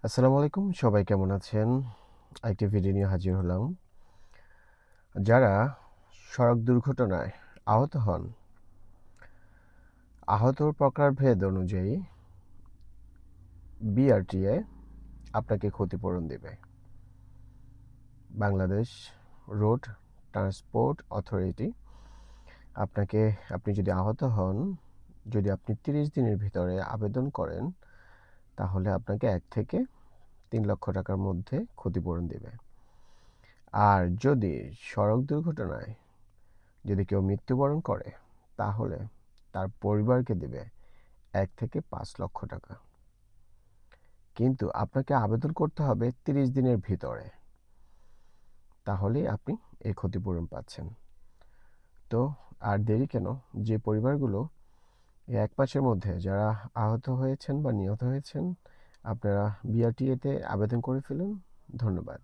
আসসালামু আলাইকুম, সবাই কেমন আছেন? একটি ভিডিও নিয়ে হাজির হলাম। যারা সড়ক দুর্ঘটনায় আহত হন, আহতর প্রকারভেদ অনুযায়ী বিআরটিএ আপনাকে ক্ষতিপূরণ দেবে। বাংলাদেশ রোড ট্রান্সপোর্ট অথরিটি আপনি যদি আহত হন, যদি আপনি 30 দিনের ভিতরে আবেদন করেন, তাহলে আপনাকে 1 থেকে 3 লক্ষ টাকার মধ্যে ক্ষতিপূরণ দেবে। আর যদি সড়ক দুর্ঘটনায় যদি কেউ মৃত্যুবরণ করে, তাহলে তার পরিবারকে দেবে 1 থেকে 5 লক্ষ টাকা। কিন্তু আপনাকে আবেদন করতে হবে 30 দিনের ভিতরে, তাহলেই আপনি এই ক্ষতিপূরণ পাচ্ছেন। তো আর দেরি কেন? যে পরিবারগুলো এই 1 মাসের মধ্যে যারা আহত হয়েছেন বা নিহত হয়েছেন, আপনারা বিআরটিএতে আবেদন করে ফেলুন। ধন্যবাদ।